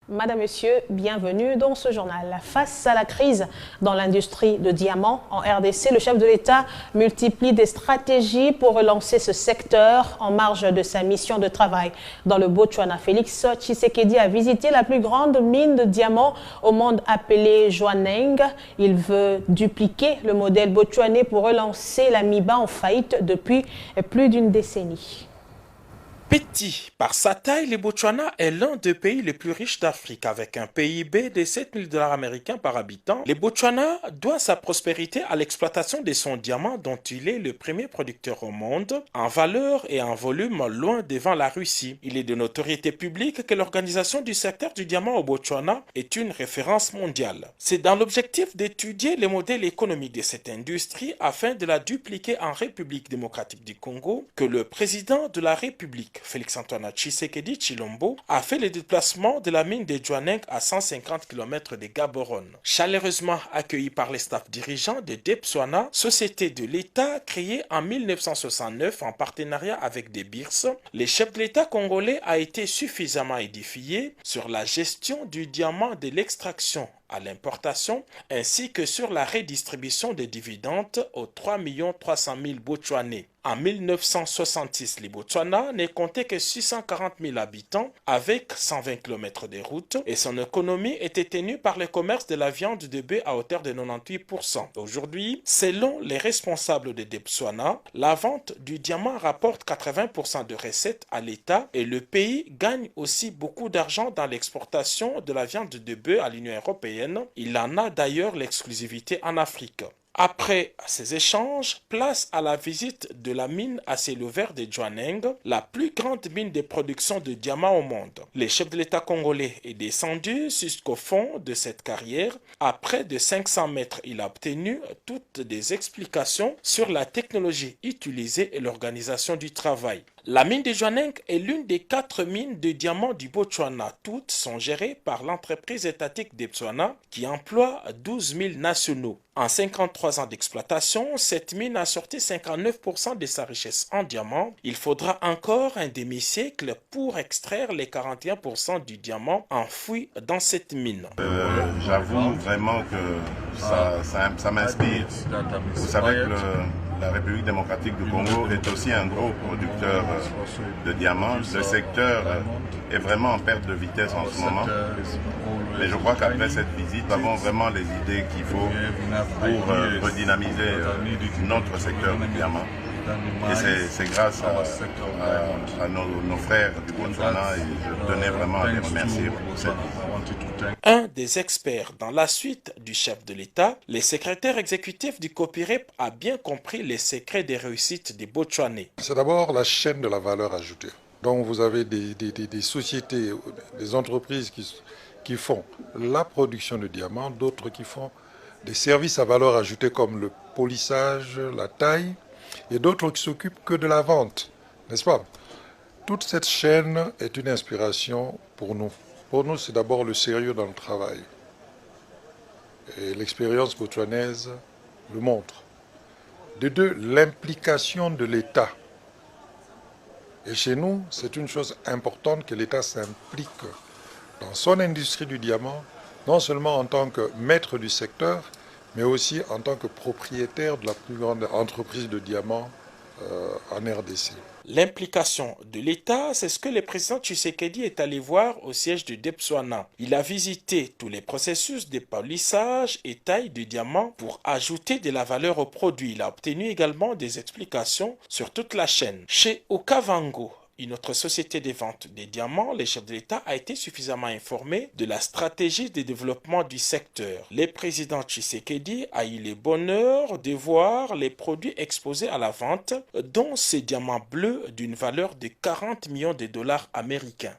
Madame, Monsieur, bienvenue dans ce journal. Face à la crise dans l'industrie de diamants en RDC, le chef de l'État multiplie des stratégies pour relancer ce secteur en marge de sa mission de travail. Dans le Botswana, Félix Tshisekedi a visité la plus grande mine de diamants au monde appelée Jwaneng. Il veut dupliquer le modèle botswanais pour relancer la MIBA en faillite depuis plus d'une décennie. Petit par sa taille, le Botswana est l'un des pays les plus riches d'Afrique avec un PIB de 7 000 $ américains par habitant. Le Botswana doit sa prospérité à l'exploitation de son diamant dont il est le premier producteur au monde, en valeur et en volume loin devant la Russie. Il est de notoriété publique que l'organisation du secteur du diamant au Botswana est une référence mondiale. C'est dans l'objectif d'étudier le modèle économique de cette industrie afin de la dupliquer en République démocratique du Congo que le président de la République Félix-Antoine Tshisekedi Tshilombo a fait le déplacement de la mine de Jwaneng à 150 km de Gaborone. Chaleureusement accueilli par les staffs dirigeants de Debswana, société de l'État créée en 1969 en partenariat avec des BIRS, le chef de l'État congolais a été suffisamment édifié sur la gestion du diamant de l'extraction à l'importation, ainsi que sur la redistribution des dividendes aux 3 300 000 Botswanais. En 1966, le Botswana ne comptait que 640 000 habitants avec 120 km de route et son économie était tenue par le commerce de la viande de bœuf à hauteur de 98%. Aujourd'hui, selon les responsables de Debswana, la vente du diamant rapporte 80% de recettes à l'État et le pays gagne aussi beaucoup d'argent dans l'exportation de la viande de bœuf à l'Union européenne. Il en a d'ailleurs l'exclusivité en Afrique. Après ces échanges, place à la visite de la mine à ciel ouvert de Jwaneng, la plus grande mine de production de diamants au monde. Le chef de l'État congolais est descendu jusqu'au fond de cette carrière. À près de 500 mètres, il a obtenu toutes des explications sur la technologie utilisée et l'organisation du travail. La mine de Jwaneng est l'une des 4 mines de diamants du Botswana. Toutes sont gérées par l'entreprise étatique Debswana qui emploie 12 000 nationaux. En 53 ans d'exploitation, cette mine a sorti 59% de sa richesse en diamants. Il faudra encore un demi-siècle pour extraire les 41% du diamant enfoui dans cette mine. J'avoue vraiment que ça m'inspire. Vous savez que la République démocratique du Congo est aussi un gros producteur de diamants. Le secteur est vraiment en perte de vitesse en ce moment. Mais je crois qu'après cette visite, nous avons vraiment les idées qu'il faut pour redynamiser notre secteur du diamant. Et c'est grâce à nos frères du Botswana et je tenais vraiment à les remercier pour cette visite. Un des experts dans la suite du chef de l'État, le secrétaire exécutif du COPIREP a bien compris les secrets des réussites des Botswanais. C'est d'abord la chaîne de la valeur ajoutée. Donc vous avez des sociétés, des entreprises qui font la production de diamants, d'autres qui font des services à valeur ajoutée comme le polissage, la taille, et d'autres qui s'occupent que de la vente, n'est-ce pas? Toute cette chaîne est une inspiration pour nous. Pour nous, c'est d'abord le sérieux dans le travail. Et l'expérience botswanaise le montre. De deux, l'implication de l'État. Et chez nous, c'est une chose importante que l'État s'implique dans son industrie du diamant, non seulement en tant que maître du secteur, mais aussi en tant que propriétaire de la plus grande entreprise de diamants en RDC. L'implication de l'État, c'est ce que le président Tshisekedi est allé voir au siège de Debswana. Il a visité tous les processus de polissage et taille de diamants pour ajouter de la valeur au produit. Il a obtenu également des explications sur toute la chaîne. Chez Okavango, une autre société de vente des diamants, le chef de l'État a été suffisamment informé de la stratégie de développement du secteur. Le président Tshisekedi a eu le bonheur de voir les produits exposés à la vente, dont ces diamants bleus d'une valeur de 40 millions de $ américains.